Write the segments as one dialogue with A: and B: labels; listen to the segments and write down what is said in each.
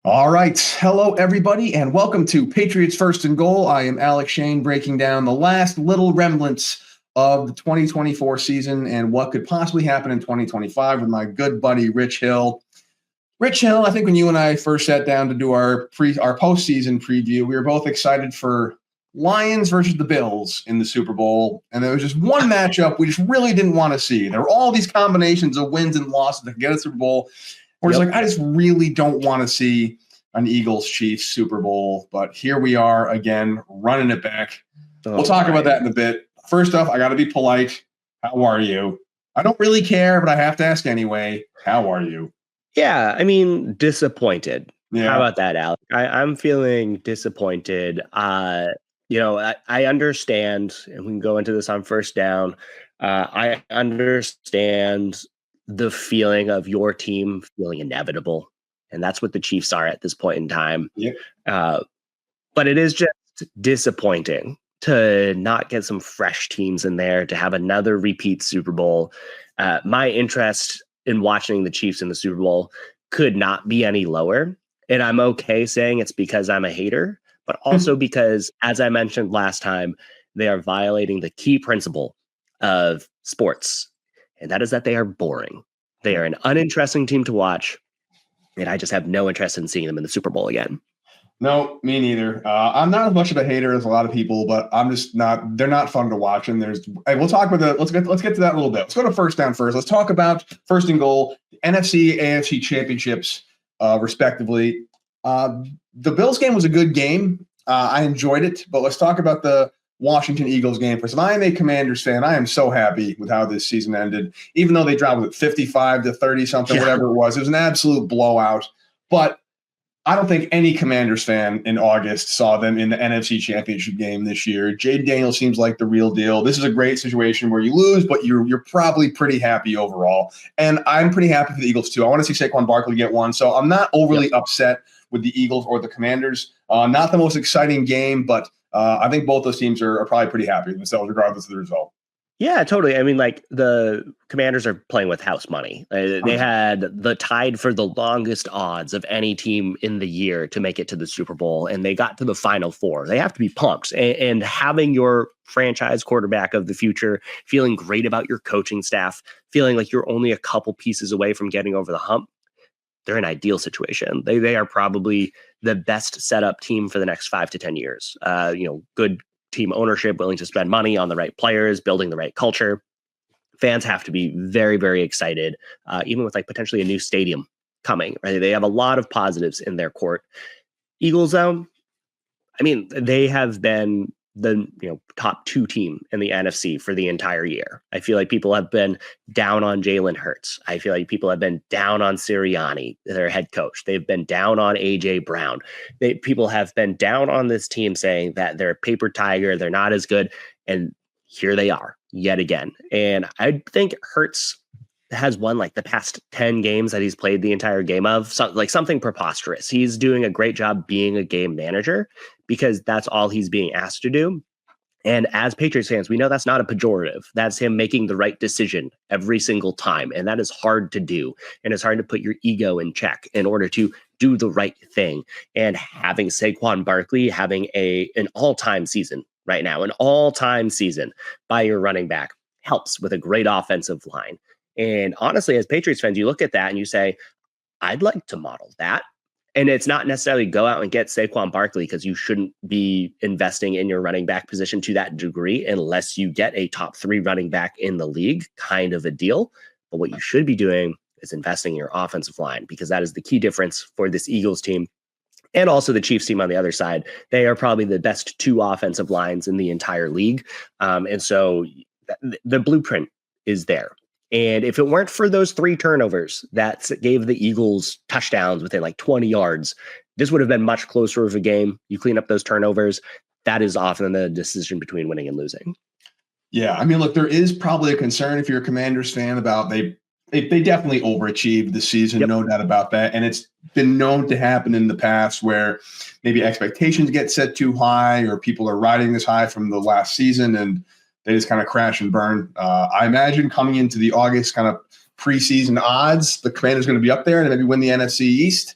A: All right. Hello, everybody, and welcome to Patriots First and Goal. I am Alex Shane, breaking down the last little remnants of the 2024 season and what could possibly happen in 2025 with my good buddy, Rich Hill. Rich Hill, I think when you and I first sat down to do our postseason preview, we were both excited for Lions versus the Bills in the Super Bowl. And there was just one matchup we just really didn't want to see. There were all these combinations of wins and losses that could get a Super Bowl. We're just like, I just really don't want to see an Eagles-Chiefs Super Bowl. But here we are again, running it back. We'll talk about that in a bit. First off, I got to be polite. How are you? I don't really care, but I have to ask anyway. How are you?
B: Yeah, I mean, disappointed.
A: Yeah.
B: How about that, Alec? I'm feeling disappointed. I understand, and we can go into this on first down. I understand the feeling of your team feeling inevitable. And that's what the Chiefs are at this point in time.
A: Yep.
B: But it is just disappointing to not get some fresh teams in there, to have another repeat Super Bowl. My interest in watching the Chiefs in the Super Bowl could not be any lower. And I'm okay saying it's because I'm a hater, but also because, as I mentioned last time, they are violating the key principle of sports. And that is that they are boring. They are an uninteresting team to watch. And I just have no interest in seeing them in the Super Bowl again.
A: No, me neither. I'm not as much of a hater as a lot of people, but I'm just not. They're not fun to watch. And we'll talk about let's get to that a little bit. Let's go to first down first. Let's talk about first and goal, NFC, AFC championships, respectively. The Bills game was a good game. I enjoyed it, but let's talk about the Washington Eagles game first. And I am a Commanders fan. I am so happy with how this season ended, even though they dropped it 55-30 something, whatever it was. It was an absolute blowout. But I don't think any Commanders fan in August saw them in the NFC Championship game this year. Jayden Daniels seems like the real deal. This is a great situation where you lose, but you're probably pretty happy overall. And I'm pretty happy for the Eagles too. I want to see Saquon Barkley get one. So I'm not overly upset with the Eagles or the Commanders. Not the most exciting game, but I think both those teams are probably pretty happy with themselves, regardless of the result.
B: Yeah, totally. I mean, like, the Commanders are playing with house money. They had the tied for the longest odds of any team in the year to make it to the Super Bowl, and they got to the Final Four. They have to be pumped. And having your franchise quarterback of the future, feeling great about your coaching staff, feeling like you're only a couple pieces away from getting over the hump, they're an ideal situation. They are probably the best set up team for the next 5 to 10 years. Good team ownership, willing to spend money on the right players, building the right culture. Fans have to be very, very excited, even with like potentially a new stadium coming. Right? They have a lot of positives in their court. Eagles, though, I mean, they have been the top 2 team in the NFC for the entire year. I feel like people have been down on Jalen Hurts. I feel like people have been down on Sirianni, their head coach. They've been down on AJ Brown. People have been down on this team, saying that they're a paper tiger, they're not as good. And here they are yet again. And I think Hurts has won like the past 10 games that he's played the entire game of, something preposterous. He's doing a great job being a game manager because that's all he's being asked to do. And as Patriots fans, we know that's not a pejorative. That's him making the right decision every single time. And that is hard to do. And it's hard to put your ego in check in order to do the right thing. And having Saquon Barkley having an all-time season right now, an all-time season by your running back helps with a great offensive line. And honestly, as Patriots fans, you look at that and you say, I'd like to model that. And it's not necessarily go out and get Saquon Barkley, because you shouldn't be investing in your running back position to that degree unless you get a top 3 running back in the league, kind of a deal. But what you should be doing is investing in your offensive line, because that is the key difference for this Eagles team. And also the Chiefs team on the other side. They are probably the best 2 offensive lines in the entire league. And so the blueprint is there. And if it weren't for those 3 turnovers that gave the Eagles touchdowns within like 20 yards, this would have been much closer of a game. You clean up those turnovers. That is often the decision between winning and losing.
A: Yeah, I mean, look, there is probably a concern if you're a Commanders fan about they definitely overachieved this season, no doubt about that. And it's been known to happen in the past where maybe expectations get set too high, or people are riding this high from the last season and they just kind of crash and burn. I imagine coming into the August kind of preseason odds, the Commanders going to be up there and maybe win the NFC East.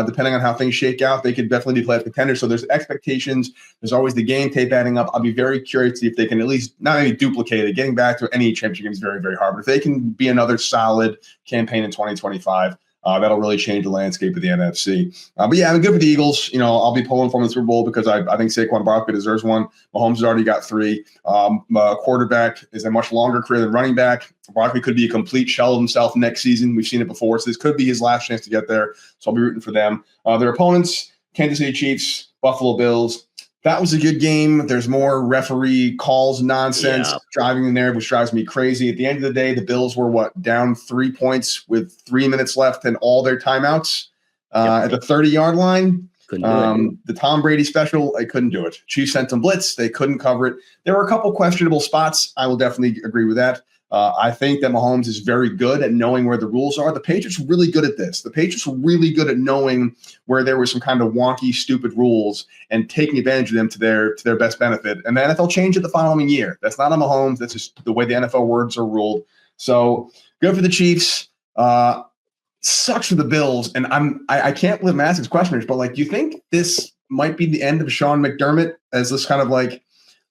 A: Depending on how things shake out, they could definitely be playoff contenders. So there's expectations. There's always the game tape adding up. I'll be very curious to see if they can at least not maybe duplicate it. Getting back to any championship game is very, very hard. But if they can be another solid campaign in 2025, that'll really change the landscape of the NFC. But yeah, I'm good for the Eagles. I'll be pulling from the Super Bowl because I think Saquon Barkley deserves one. Mahomes has already got 3. Quarterback is a much longer career than running back. Barkley could be a complete shell of himself next season. We've seen it before. So this could be his last chance to get there. So I'll be rooting for them. Their opponents, Kansas City Chiefs, Buffalo Bills. That was a good game. There's more referee calls nonsense driving in there, which drives me crazy. At the end of the day, the Bills were down 3 points with 3 minutes left and all their timeouts at the 30-yard line.
B: Couldn't do it.
A: The Tom Brady special, they couldn't do it. Chiefs sent them blitz. They couldn't cover it. There were a couple questionable spots. I will definitely agree with that. I think that Mahomes is very good at knowing where the rules are. The Patriots are really good at this. The Patriots are really good at knowing where there were some kind of wonky, stupid rules and taking advantage of them to their best benefit. And the NFL changed it the following year. That's not on Mahomes. That's just the way the NFL words are ruled. So good for the Chiefs. Sucks for the Bills. And I can't believe I'm asking questioners, but do you think this might be the end of Sean McDermott as this kind of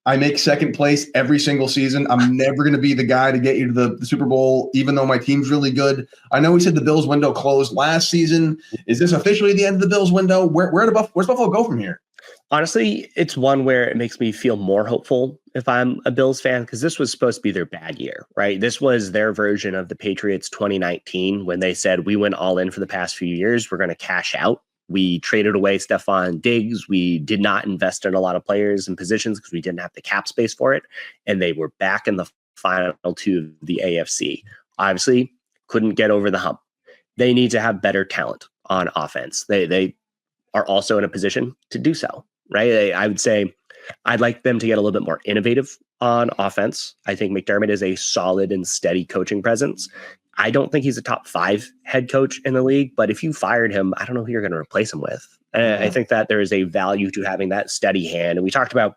A: I make second place every single season. I'm never going to be the guy to get you to the Super Bowl, even though my team's really good. I know we said the Bills window closed last season. Is this officially the end of the Bills window? Where's Buffalo go from here?
B: Honestly, it's one where it makes me feel more hopeful if I'm a Bills fan, because this was supposed to be their bad year, right? This was their version of the Patriots 2019 when they said, we went all in for the past few years. We're going to cash out. We traded away Stephon Diggs. We did not invest in a lot of players and positions because we didn't have the cap space for it. And they were back in the final 2 of the AFC. Obviously, couldn't get over the hump. They need to have better talent on offense. They are also in a position to do so, right? I would say I'd like them to get a little bit more innovative on offense. I think McDermott is a solid and steady coaching presence. I don't think he's a top 5 head coach in the league, but if you fired him, I don't know who you're going to replace him with. I think that there is a value to having that steady hand. And we talked about,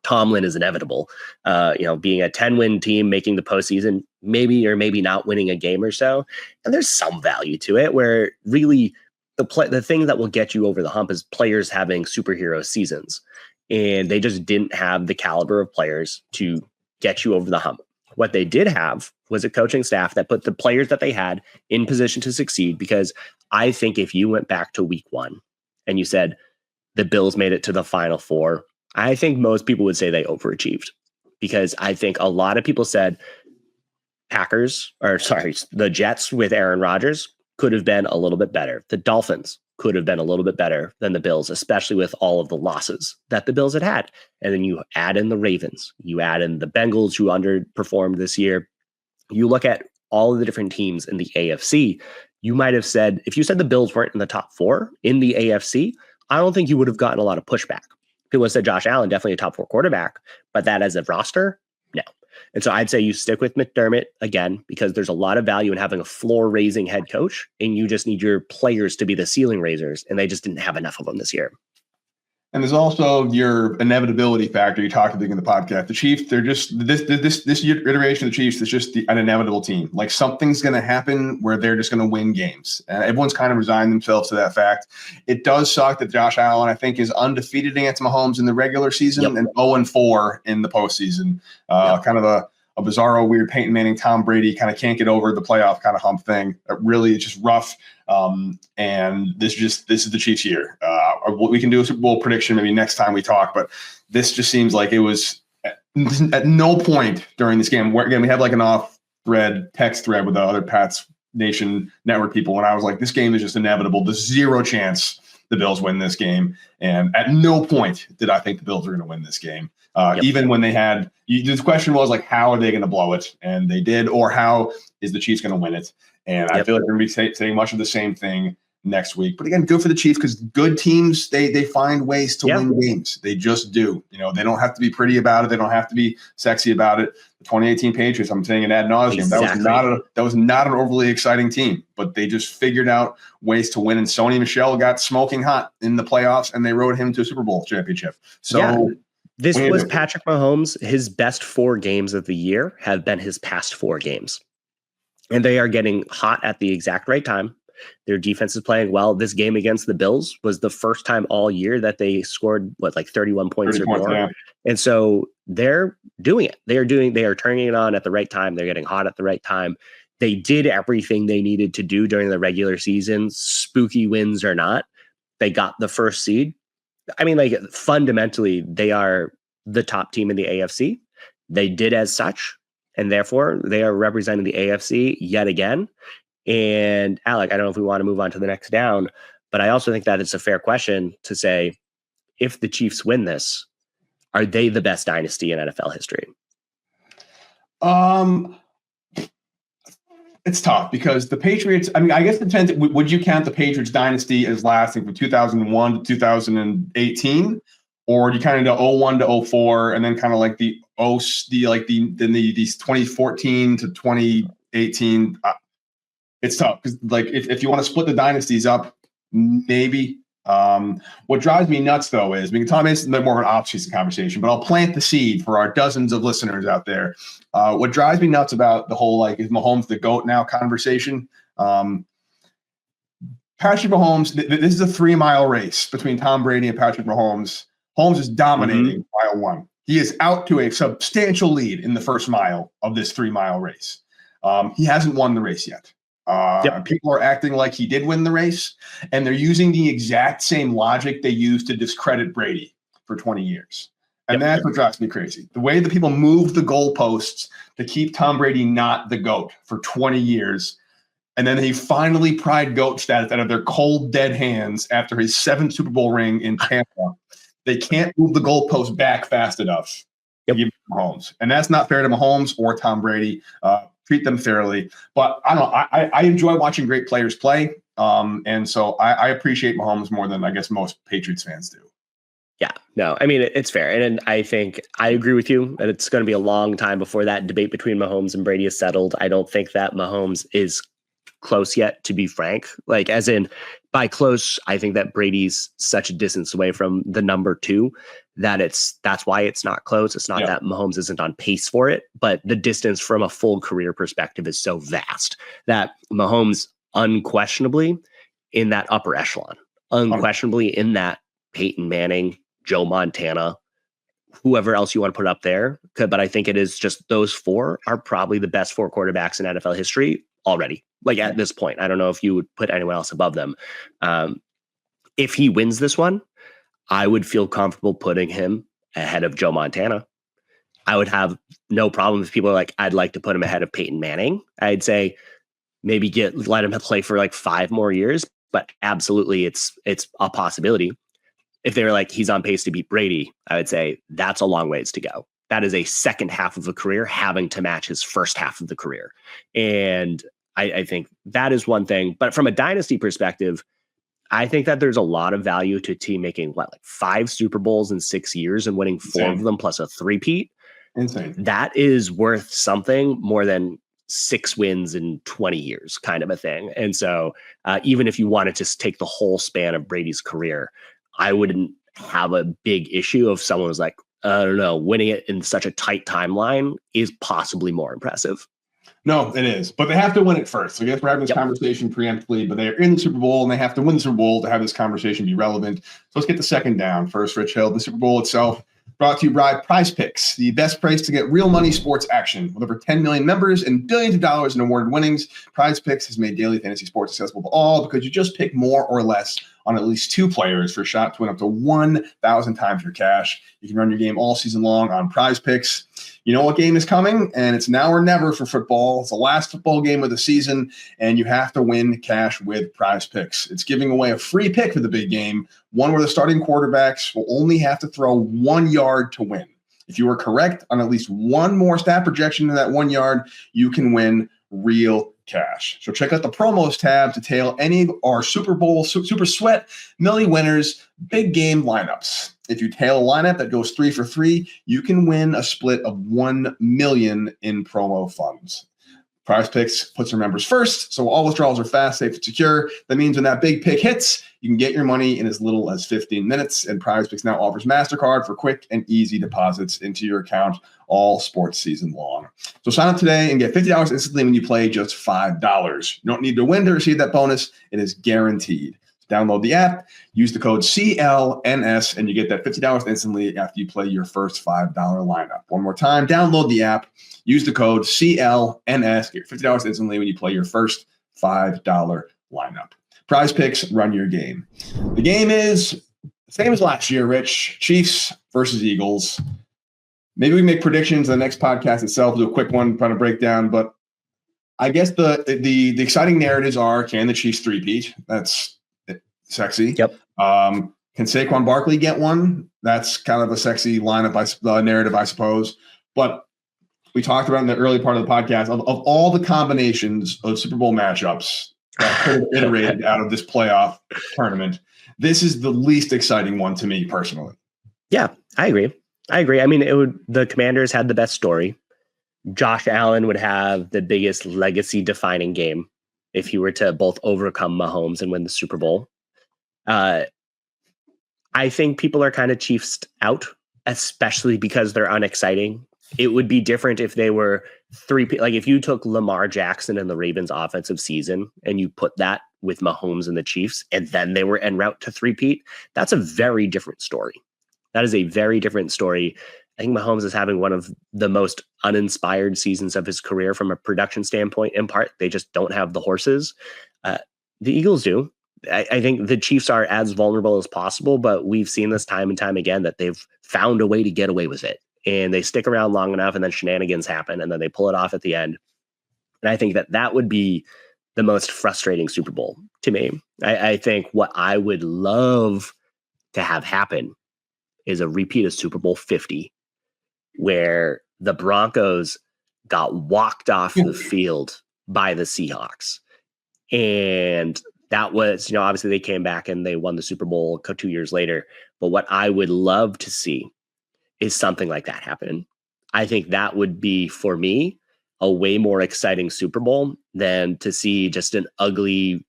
B: Tomlin is inevitable, being a 10-win team, making the postseason, maybe or maybe not winning a game or so. And there's some value to it where really the thing that will get you over the hump is players having superhero seasons. And they just didn't have the caliber of players to get you over the hump. What they did have was a coaching staff that put the players that they had in position to succeed, because I think if you went back to week 1 and you said the Bills made it to the Final 4, I think most people would say they overachieved, because I think a lot of people said the Jets with Aaron Rodgers could have been a little bit better. The Dolphins could have been a little bit better than the Bills, especially with all of the losses that the Bills had. And then you add in the Ravens, you add in the Bengals, who underperformed this year. You look at all of the different teams in the AFC, you might have said, if you said the Bills weren't in the top 4 in the AFC, I don't think you would have gotten a lot of pushback. People would have said Josh Allen, definitely a top 4 quarterback, but that as a roster, no. And so I'd say you stick with McDermott again, because there's a lot of value in having a floor-raising head coach, and you just need your players to be the ceiling raisers, and they just didn't have enough of them this year.
A: And there's also your inevitability factor. You talked at the beginning of the podcast. The Chiefs, they're just this iteration of the Chiefs is just an inevitable team. Something's going to happen where they're just going to win games. And everyone's kind of resigned themselves to that fact. It does suck that Josh Allen, I think, is undefeated against Mahomes in the regular season and 0-4 in the postseason. Kind of a bizarro, weird Peyton Manning, Tom Brady kind of can't get over the playoff kind of hump thing. Really, it's just rough. And this is the Chiefs' year. We can do a Super Bowl prediction maybe next time we talk, but this just seems like it was at no point during this game. Where, again, we had an off-thread text thread with the other Pats Nation Network people, and I was like, this game is just inevitable. There's zero chance the Bills win this game. And at no point did I think the Bills were going to win this game. Even when they had – the question was, how are they going to blow it? And they did. Or how is the Chiefs going to win it? And I feel like we're going to be saying much of the same thing next week. But again, good for the Chiefs, because good teams, they find ways to win games. They just do. They don't have to be pretty about it. They don't have to be sexy about it. The 2018 Patriots, I'm saying it ad nauseum. Exactly. That was not an overly exciting team, but they just figured out ways to win. And Sony Michel got smoking hot in the playoffs, and they rode him to a Super Bowl championship. So
B: this was Patrick Mahomes. His best 4 games of the year have been his past 4 games. And they are getting hot at the exact right time. Their defense is playing well. This game against the Bills was the first time all year that they scored 31 points or more. Yeah. And so they're doing it. They are turning it on at the right time. They're getting hot at the right time. They did everything they needed to do during the regular season, spooky wins or not. They got the first seed. I mean, fundamentally, they are the top team in the AFC. They did as such, and therefore they are representing the AFC yet again. And Alec, I don't know if we want to move on to the next down, but I also think that it's a fair question to say, if the Chiefs win this, are they the best dynasty in NFL history?
A: It's tough because the Patriots, I mean, I guess it depends. Would you count the Patriots dynasty as lasting from 2001 to 2018? Or do you kind of do 01 to 04 and then kind of like the 2014 to 2018? It's tough because if you want to split the dynasties up, maybe. What drives me nuts though is, Tom, it's more of an off-season conversation, but I'll plant the seed for our dozens of listeners out there. What drives me nuts about the whole is Mahomes the GOAT now conversation? Patrick Mahomes, this is a 3-mile race between Tom Brady and Patrick Mahomes. Holmes is dominating mile one. He is out to a substantial lead in the first mile of this 3-mile race. He hasn't won the race yet. People are acting like he did win the race, and they're using the exact same logic they used to discredit Brady for 20 years. And that's what drives me crazy. The way that people move the goalposts to keep Tom Brady not the GOAT for 20 years, and then he finally pried GOAT status out of their cold, dead hands after his 7th Super Bowl ring in Tampa. They can't move the goalpost back fast enough to give Mahomes. And that's not fair to Mahomes or Tom Brady. Treat them fairly. But I don't know. I enjoy watching great players play. And so I appreciate Mahomes more than I guess most Patriots fans do.
B: Yeah, no, I mean, it's fair. And I think I agree with you that it's going to be a long time before that debate between Mahomes and Brady is settled. I don't think that Mahomes is close yet, to be frank. As in, by close, I think that Brady's such a distance away from the number 2 that's why it's not close. It's not that Mahomes isn't on pace for it, but the distance from a full career perspective is so vast that Mahomes unquestionably in that upper echelon, unquestionably in that Peyton Manning, Joe Montana, whoever else you want to put up there. But I think it is just those 4 are probably the best 4 quarterbacks in NFL history already. At this point, I don't know if you would put anyone else above them. If he wins this one, I would feel comfortable putting him ahead of Joe Montana. I would have no problem if people are like, I'd like to put him ahead of Peyton Manning. I'd say maybe let him play for 5 more years, but absolutely it's a possibility. If they were like, he's on pace to beat Brady, I would say that's a long ways to go. That is a second half of a career having to match his first half of the career. And I think that is one thing. But from a dynasty perspective, I think that there's a lot of value to a team making 5 Super Bowls in 6 years and winning 4 of them plus a 3-peat.
A: Insane.
B: That is worth something more than 6 wins in 20 years kind of a thing. And so even if you wanted to take the whole span of Brady's career, I wouldn't have a big issue if someone was like, I don't know, winning it in such a tight timeline is possibly more impressive.
A: No, it is. But they have to win it first. So I guess we're having this conversation preemptively, but they're in the Super Bowl and they have to win the Super Bowl to have this conversation be relevant. So let's get the second down first, Rich Hill. The Super Bowl itself brought to you by Prize Picks, the best place to get real money sports action. With over 10 million members and billions of dollars in awarded winnings, Prize Picks has made daily fantasy sports accessible to all because you just pick more or less on at least 2 players for a shot to win up to 1,000 times your cash. You can run your game all season long on Prize Picks. You know what game is coming, and it's now or never for football. It's the last football game of the season, and you have to win cash with Prize Picks. It's giving away a free pick for the big game, one where the starting quarterbacks will only have to throw 1 yard to win. If you are correct on at least one more stat projection in that 1 yard, you can win real cash. So check out the promos tab to tail any of our Super Bowl, Super Sweat, Millie winners, big game lineups. If you tail a lineup that goes 3 for 3, you can win a split of $1 million in promo funds. Prize Picks puts their members first, so all withdrawals are fast, safe, and secure. That means when that big pick hits, you can get your money in as little as 15 minutes, and Prize Picks now offers MasterCard for quick and easy deposits into your account all sports season long. So sign up today and get $50 instantly when you play just $5. You don't need to win to receive that bonus. It is guaranteed. Download the app, use the code CLNS, and you get that $50 instantly after you play your first $5 lineup. One more time, download the app, use the code CLNS, get $50 instantly when you play your first $5 lineup. Prize Picks, run your game. The game is the same as last year, Rich. Chiefs versus Eagles. Maybe we make predictions in the next podcast itself, do a quick one, trying to break down, but I guess the exciting narratives are, can the Chiefs three-peat? That's sexy.
B: Yep.
A: Can Saquon Barkley get one? That's kind of a sexy lineup, narrative, I suppose. But we talked about in the early part of the podcast of all the combinations of Super Bowl matchups that could have iterated out of this playoff tournament. This is the least exciting one to me personally.
B: Yeah, I agree. I mean, the Commanders had the best story. Josh Allen would have the biggest legacy defining game if he were to both overcome Mahomes and win the Super Bowl. I think people are kind of Chiefs out, especially because they're unexciting. It would be different if they were if you took Lamar Jackson and the Ravens offensive season and you put that with Mahomes and the Chiefs, and then they were en route to three-peat. That's a very different story. That is a very different story. I think Mahomes is having one of the most uninspired seasons of his career from a production standpoint. In part, they just don't have the horses. The Eagles do. I think the Chiefs are as vulnerable as possible, but we've seen this time and time again that they've found a way to get away with it. And they stick around long enough, and then shenanigans happen, and then they pull it off at the end. And I think that would be the most frustrating Super Bowl to me. I think what I would love to have happen is a repeat of Super Bowl 50, where the Broncos got walked off the field by the Seahawks. And that was, obviously they came back and they won the Super Bowl 2 years later. But what I would love to see is something like that happen. I think that would be, for me, a way more exciting Super Bowl than to see just an ugly,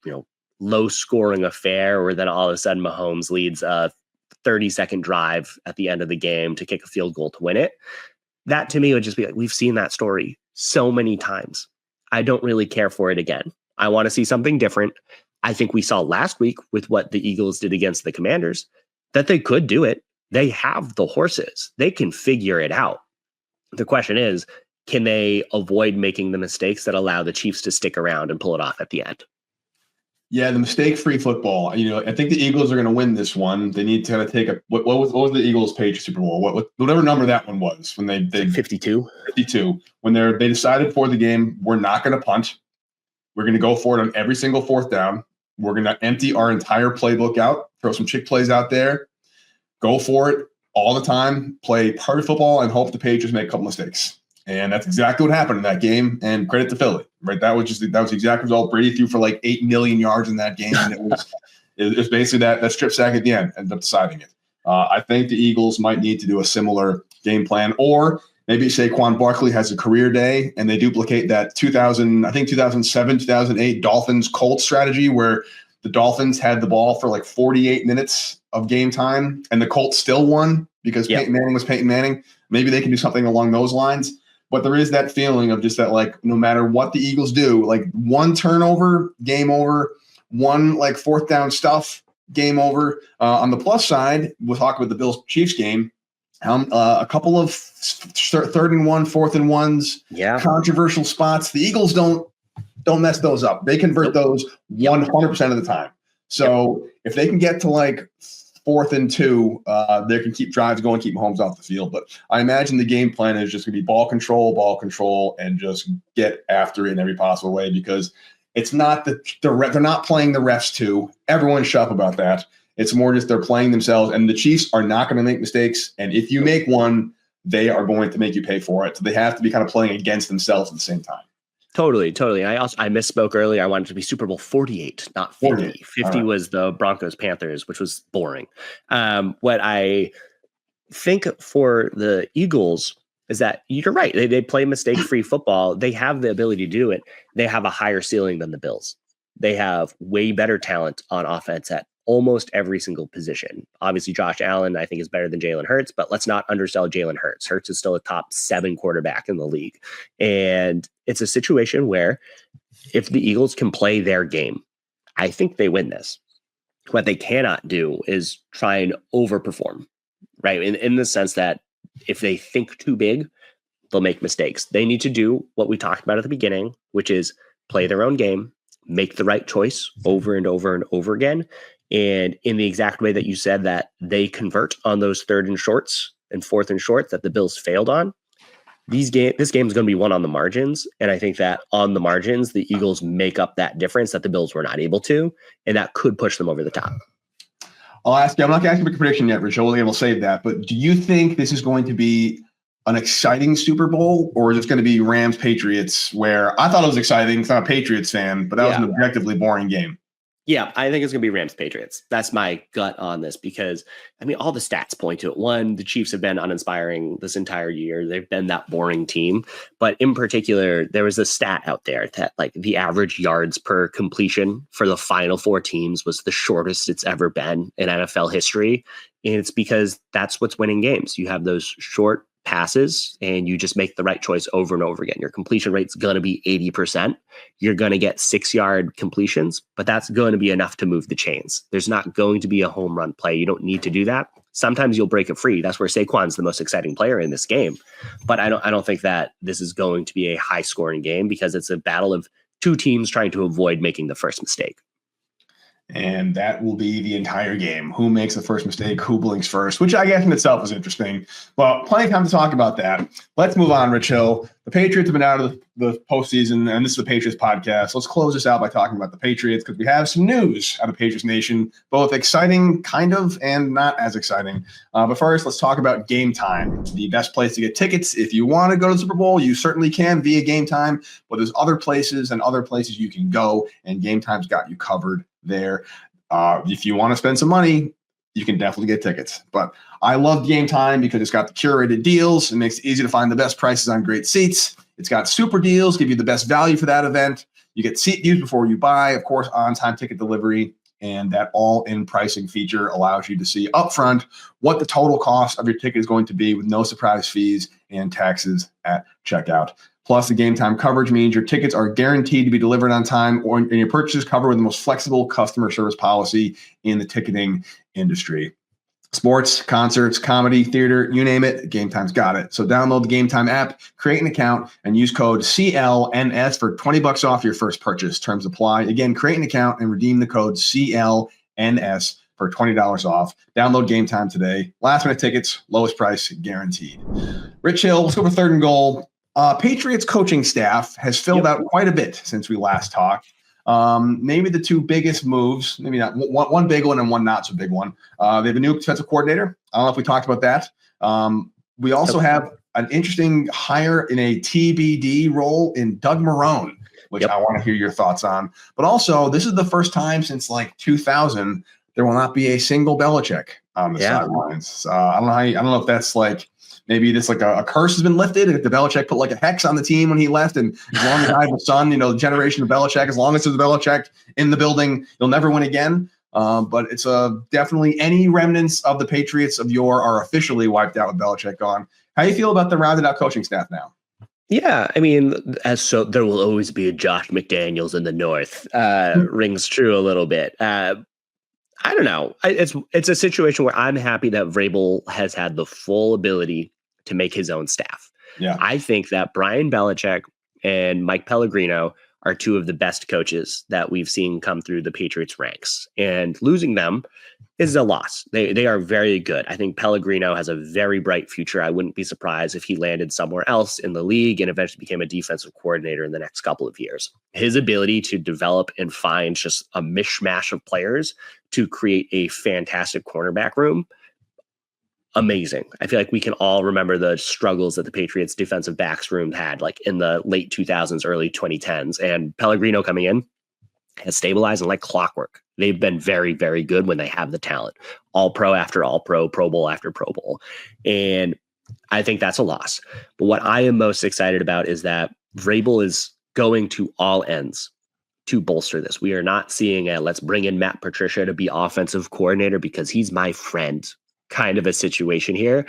B: low scoring affair where then all of a sudden Mahomes leads a 30-second drive at the end of the game to kick a field goal to win it. That to me would just be like, we've seen that story so many times. I don't really care for it again. I want to see something different. I think we saw last week with what the Eagles did against the Commanders that they could do it. They have the horses. They can figure it out. The question is, can they avoid making the mistakes that allow the Chiefs to stick around and pull it off at the end?
A: Yeah, the mistake-free football. I think the Eagles are going to win this one. They need to kind of take what was the Eagles' Patriots Super Bowl? Whatever number that one was when they
B: 52.
A: 52. When they decided before the game, we're not going to punt. We're going to go for it on every single fourth down. We're going to empty our entire playbook out, throw some chick plays out there, go for it all the time, play perfect football, and hope the Patriots make a couple mistakes. And that's exactly what happened in that game. And credit to Philly, right? That was the exact result. Brady threw for like 8 million yards in that game, and it was basically that strip sack at the end ended up deciding it. I think the Eagles might need to do a similar game plan, or maybe Saquon Barkley has a career day and they duplicate that 2007, 2008 Dolphins Colts strategy where the Dolphins had the ball for like 48 minutes of game time and the Colts still won because Peyton Manning was Peyton Manning. Maybe they can do something along those lines. But there is that feeling of just that, like, no matter what the Eagles do, like one turnover, game over, one like fourth down stuff, game over. On the plus side, we'll talk about the Bills-Chiefs game. A couple of 3rd and 1, 4th and 1s, controversial spots. The Eagles don't mess those up. They convert those 100% of the time. So if they can get to like 4th and 2, they can keep drives going, keep Mahomes off the field. But I imagine the game plan is just going to be ball control, and just get after it in every possible way, because it's not they're not playing the refs too. Everyone's sharp about that. It's more just they're playing themselves, and the Chiefs are not going to make mistakes. And if you make one, they are going to make you pay for it. So they have to be kind of playing against themselves at the same time.
B: Totally. I misspoke earlier. I wanted it to be Super Bowl 48, not 50.
A: 48.
B: 50 was the Broncos-Panthers, which was boring. What I think for the Eagles, is that you're right. They play mistake-free football. They have the ability to do it. They have a higher ceiling than the Bills. They have way better talent on offense at almost every single position. Obviously, Josh Allen, I think, is better than Jalen Hurts, but let's not undersell Jalen Hurts. Hurts is still a top 7 quarterback in the league. And it's a situation where if the Eagles can play their game, I think they win this. What they cannot do is try and overperform, right? In the sense that if they think too big, they'll make mistakes. They need to do what we talked about at the beginning, which is play their own game, make the right choice over and over and over again. And in the exact way that you said that they convert on those 3rd and shorts and 4th and shorts that the Bills failed on, this game is going to be won on the margins. And I think that on the margins, the Eagles make up that difference that the Bills were not able to, and that could push them over the top.
A: I'll ask you, I'm not going to ask you a prediction yet, Rich. We'll save that. But do you think this is going to be an exciting Super Bowl, or is it going to be Rams Patriots, where I thought it was exciting because I'm a Patriots fan, but that was an objectively boring game?
B: Yeah, I think it's going to be Rams Patriots. That's my gut on this because, I mean, all the stats point to it. One, the Chiefs have been uninspiring this entire year. They've been that boring team. But in particular, there was a stat out there that like the average yards per completion for the final 4 teams was the shortest it's ever been in NFL history. And it's because that's what's winning games. You have those short passes and you just make the right choice over and over again. Your completion rate's going to be 80%. You're going to get 6-yard completions, but that's going to be enough to move the chains. There's not going to be a home run play. You don't need to do that. Sometimes you'll break it free. That's where Saquon's the most exciting player in this game. But I don't think that this is going to be a high scoring game because it's a battle of 2 teams trying to avoid making the first mistake.
A: And that will be the entire game. Who makes the first mistake? Who blinks first? Which I guess in itself is interesting. Well, plenty of time to talk about that. Let's move on, Rich Hill. The Patriots have been out of the postseason, and this is the Patriots podcast. Let's close this out by talking about the Patriots because we have some news out of Patriots Nation, both exciting, kind of, and not as exciting. But first, let's talk about Game Time, the best place to get tickets. If you want to go to the Super Bowl, you certainly can via Game Time, but there's other places you can go, and Game Time's got you covered there. If you want to spend some money, you can definitely get tickets. But I love Game Time because it's got the curated deals. It makes it easy to find the best prices on great seats. It's got super deals, give you the best value for that event. You get seat views before you buy, of course, on-time ticket delivery, and that all-in pricing feature allows you to see upfront what the total cost of your ticket is going to be with no surprise fees and taxes at checkout. Plus, the Game Time coverage means your tickets are guaranteed to be delivered on time, and your purchases covered with the most flexible customer service policy in the ticketing industry. Sports, concerts, comedy, theater, you name it, Game Time's got it. So download the Game Time app, create an account, and use code CLNS for $20 off your first purchase. Terms apply. Again, create an account and redeem the code CLNS for $20 off. Download Game Time today. Last-minute tickets, lowest price guaranteed. Rich Hill, let's go for 3rd and goal. Patriots coaching staff has filled out quite a bit since we last talked. Maybe the 2 biggest moves, maybe not one big one and one not so big one. They have a new defensive coordinator. I don't know if we talked about that. We also have an interesting hire in a TBD role in Doug Marrone, which I want to hear your thoughts on. But also, this is the first time since like 2000 there will not be a single Belichick on the sidelines. I don't know if that's like. Maybe this like a curse has been lifted. If the Belichick put like a hex on the team when he left, and as long as I have a son, the generation of Belichick, as long as there's a Belichick in the building, you'll never win again. But it's definitely any remnants of the Patriots of yore are officially wiped out with Belichick gone. How do you feel about the rounded out coaching staff now?
B: Yeah, I mean, there will always be a Josh McDaniels in the North. Rings true a little bit. I don't know. It's a situation where I'm happy that Vrabel has had the full ability to make his own staff.
A: Yeah,
B: I think that Brian Belichick and Mike Pellegrino are 2 of the best coaches that we've seen come through the Patriots ranks, and losing them is a loss. They are very good. I think Pellegrino has a very bright future. I wouldn't be surprised if he landed somewhere else in the league and eventually became a defensive coordinator in the next couple of years. His ability to develop and find just a mishmash of players to create a fantastic cornerback room, amazing. I feel like we can all remember the struggles that the Patriots defensive backs room had like in the late 2000s, early 2010s, and Pellegrino coming in has stabilized and like clockwork. They've been very, very good when they have the talent. All pro after all pro, Pro Bowl after Pro Bowl. And I think that's a loss. But what I am most excited about is that Vrabel is going to all ends to bolster this. We are not seeing a let's bring in Matt Patricia to be offensive coordinator because he's my friend kind of a situation here.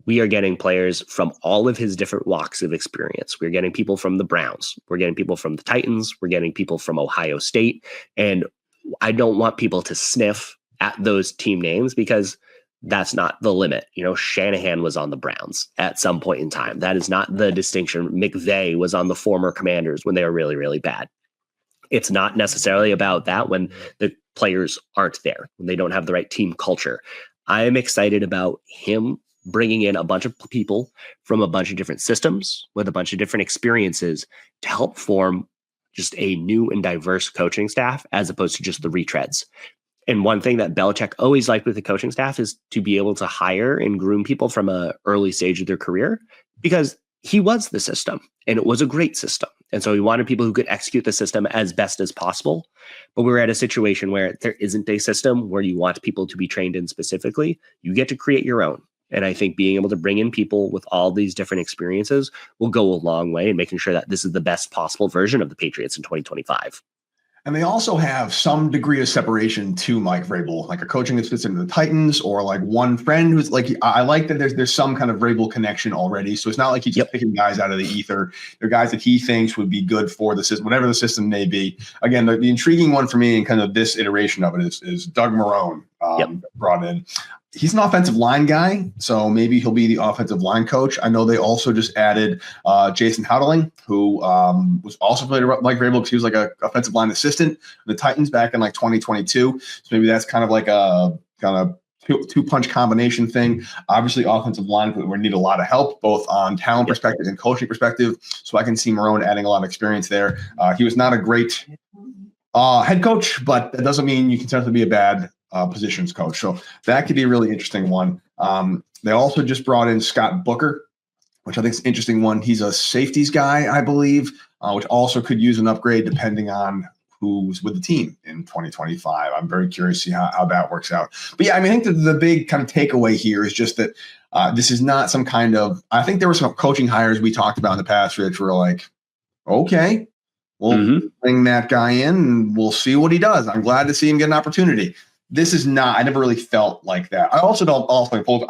B: We are getting players from all of his different walks of experience. We're getting people from the Browns. We're getting people from the Titans. We're getting people from Ohio State. And I don't want people to sniff at those team names because that's not the limit. You know, Shanahan was on the Browns at some point in time. That is not the distinction. McVay was on the former Commanders when they were really, really bad. It's not necessarily about that when the players aren't there, when they don't have the right team culture. I am excited about him bringing in a bunch of people from a bunch of different systems with a bunch of different experiences to help form just a new and diverse coaching staff as opposed to just the retreads. And one thing that Belichick always liked with the coaching staff is to be able to hire and groom people from an early stage of their career because he was the system and it was a great system. And so he wanted people who could execute the system as best as possible. But we're at a situation where there isn't a system where you want people to be trained in specifically. You get to create your own. And I think being able to bring in people with all these different experiences will go a long way in making sure that this is the best possible version of the Patriots in 2025.
A: And they also have some degree of separation to Mike Vrabel, like a coaching that fits into the Titans, or like one friend who's like, I like that there's some kind of Vrabel connection already. So it's not like he's just picking guys out of the ether. They're guys that he thinks would be good for the system, whatever the system may be. Again, the intriguing one for me and kind of this iteration of it is Doug Marrone brought in. He's an offensive line guy, so maybe he'll be the offensive line coach. I know they also just added Jason Houdeling, who was also played like Vrabel because he was like an offensive line assistant for the Titans back in like 2022. So maybe that's kind of like a kind of two-punch combination thing. Obviously, offensive line we need a lot of help, both on talent perspective and coaching perspective. So I can see Marrone adding a lot of experience there. He was not a great head coach, but that doesn't mean you can certainly be a bad positions coach. So that could be a really interesting one. They also just brought in Scott Booker, which I think is an interesting one. He's a safeties guy, I believe, which also could use an upgrade depending on who's with the team in 2025. I'm very curious to see how that works out. But yeah, I mean, I think the big kind of takeaway here is just that this is not some kind of, I think there were some coaching hires we talked about in the past, Rich, were like, okay, we'll bring that guy in and we'll see what he does. I'm glad to see him get an opportunity. This is not, I never really felt like that. I also don't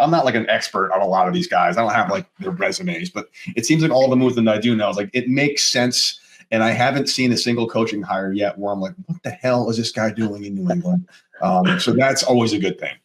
A: I'm not like an expert on a lot of these guys. I don't have like their resumes, but it seems like all the moves that I do know is like, it makes sense. And I haven't seen a single coaching hire yet where I'm like, what the hell is this guy doing in New England? So that's always a good thing.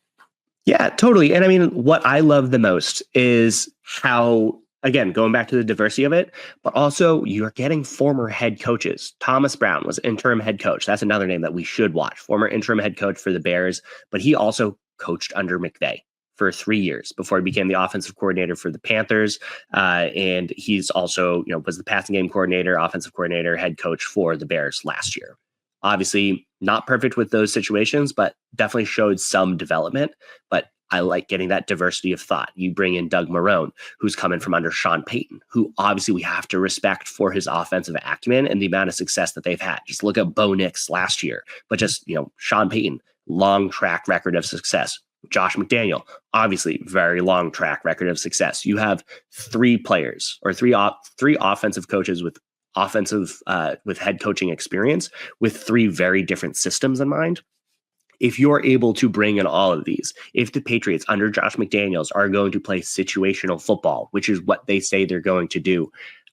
B: Yeah, totally. And I mean, what I love the most is how, again, going back to the diversity of it, but also you're getting former head coaches. Thomas Brown was interim head coach. That's another name that we should watch. Former interim head coach for the Bears, but he also coached under McVay for 3 years before he became the offensive coordinator for the Panthers. And he's also, was the passing game coordinator, offensive coordinator, head coach for the Bears last year. Obviously not perfect with those situations, but definitely showed some development. But I like getting that diversity of thought. You bring in Doug Marrone, who's coming from under Sean Payton, who obviously we have to respect for his offensive acumen and the amount of success that they've had. Just look at Bo Nix last year, but just, Sean Payton, long track record of success. Josh McDaniel, obviously very long track record of success. You have three players or three offensive coaches with head coaching experience with three very different systems in mind. If you're able to bring in all of these, if the Patriots under Josh McDaniels are going to play situational football, which is what they say they're going to do,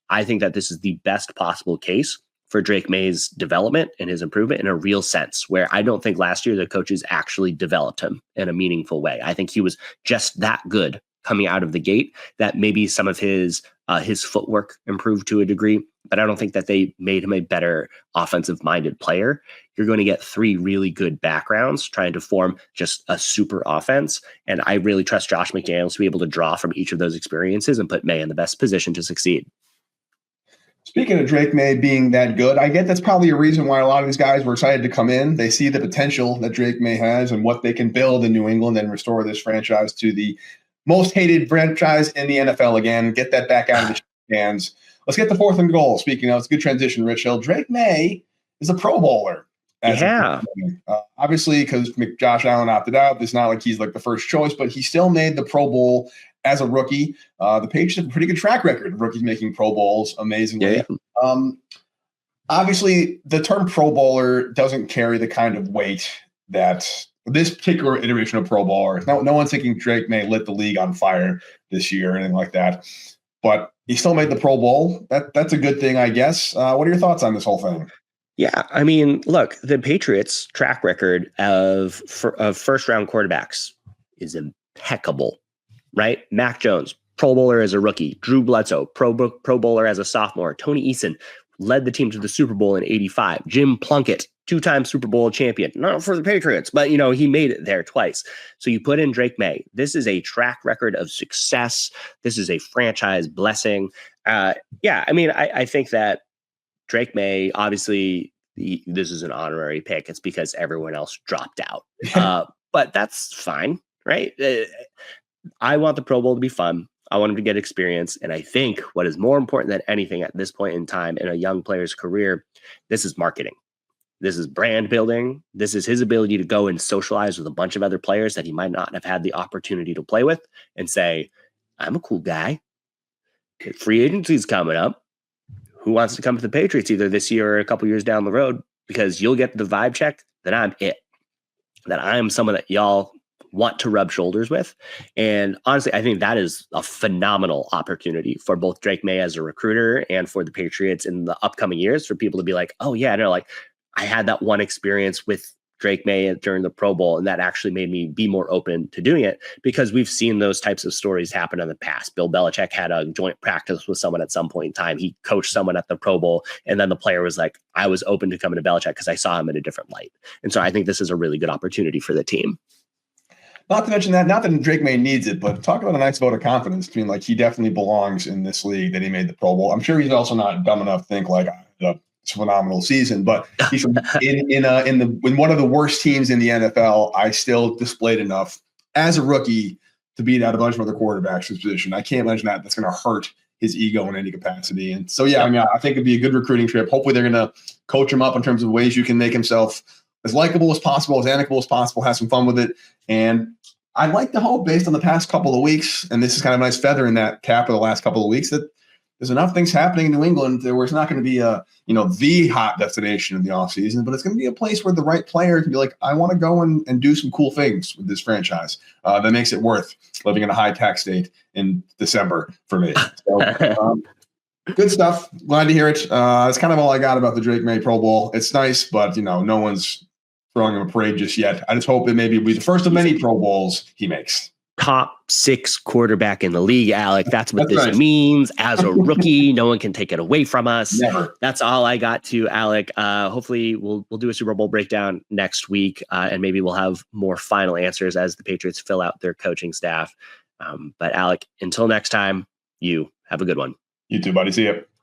B: I think that this is the best possible case for Drake Maye's development and his improvement in a real sense, where I don't think last year the coaches actually developed him in a meaningful way. I think he was just that good coming out of the gate that maybe some of his footwork improved to a degree, but I don't think that they made him a better offensive-minded player. You're going to get three really good backgrounds trying to form just a super offense, and I really trust Josh McDaniels to be able to draw from each of those experiences and put Maye in the best position to succeed.
A: Speaking of Drake Maye being that good, I get that's probably a reason why a lot of these guys were excited to come in. They see the potential that Drake Maye has and what they can build in New England and restore this franchise to the most hated franchise in the NFL again. Get that back out of the hands. Let's get the 4th and goal. Speaking of, it's a good transition, Rich Hill. Drake Maye is a Pro Bowler. Obviously, because Josh Allen opted out, it's not like he's like the first choice, but he still made the Pro Bowl as a rookie. The Patriots have a pretty good track record of rookies making Pro Bowls, amazingly.
B: Yeah.
A: Obviously, the term Pro Bowler doesn't carry the kind of weight that this particular iteration of Pro Bowlers. No one's thinking Drake Maye lit the league on fire this year or anything like that. But he still made the Pro Bowl. That's a good thing, I guess. What are your thoughts on this whole thing?
B: Yeah, I mean, look, the Patriots' track record of first-round quarterbacks is impeccable, right? Mac Jones, Pro Bowler as a rookie. Drew Bledsoe, Pro Bowler as a sophomore. Tony Eason led the team to the Super Bowl in '85. Jim Plunkett, two-time Super Bowl champion. Not for the Patriots, but, he made it there twice. So you put in Drake Maye. This is a track record of success. This is a franchise blessing. I think that Drake Maye, obviously, this is an honorary pick. It's because everyone else dropped out. But that's fine, right? I want the Pro Bowl to be fun. I want him to get experience. And I think what is more important than anything at this point in time in a young player's career, this is marketing. This is brand building. This is his ability to go and socialize with a bunch of other players that he might not have had the opportunity to play with and say, I'm a cool guy. Free agency is coming up. Who wants to come to the Patriots either this year or a couple years down the road? Because you'll get the vibe check that I'm it. That I am someone that y'all want to rub shoulders with. And honestly, I think that is a phenomenal opportunity for both Drake Maye as a recruiter and for the Patriots in the upcoming years for people to be like, oh yeah, I had that one experience with Drake Maye during the Pro Bowl, and that actually made me be more open to doing it because we've seen those types of stories happen in the past. Bill Belichick had a joint practice with someone at some point in time. He coached someone at the Pro Bowl, and then the player was like, I was open to coming to Belichick because I saw him in a different light. And so I think this is a really good opportunity for the team.
A: Not to mention that, not that Drake Maye needs it, but talk about a nice vote of confidence. I mean, he definitely belongs in this league that he made the Pro Bowl. I'm sure he's also not dumb enough to think it's a phenomenal season, but he's in one of the worst teams in the NFL. I still displayed enough as a rookie to beat out a bunch of other quarterbacks in his position. I can't imagine that's going to hurt his ego in any capacity. And so, I think it'd be a good recruiting trip. Hopefully they're going to coach him up in terms of ways you can make himself as likable as possible, as amicable as possible, have some fun with it. And I'd like to hope, based on the past couple of weeks, and this is kind of a nice feather in that cap of the last couple of weeks, that there's enough things happening in New England where it's not going to be the hot destination of the offseason, but it's going to be a place where the right player can be like, I want to go and do some cool things with this franchise. That makes it worth living in a high tax state in December for me. So, good stuff. Glad to hear it. That's kind of all I got about the Drake Maye Pro Bowl. It's nice, but no one's throwing him a parade just yet. I just hope that maybe it'll be the first of many Pro Bowls he makes.
B: Top 6 quarterback in the league, Alec. That's what this means. As a rookie, no one can take it away from us.
A: Never.
B: That's all I got to Alec. Hopefully we'll do a Super Bowl breakdown next week, and maybe we'll have more final answers as the Patriots fill out their coaching staff. But Alec, until next time, you have a good one.
A: You too, buddy. See you.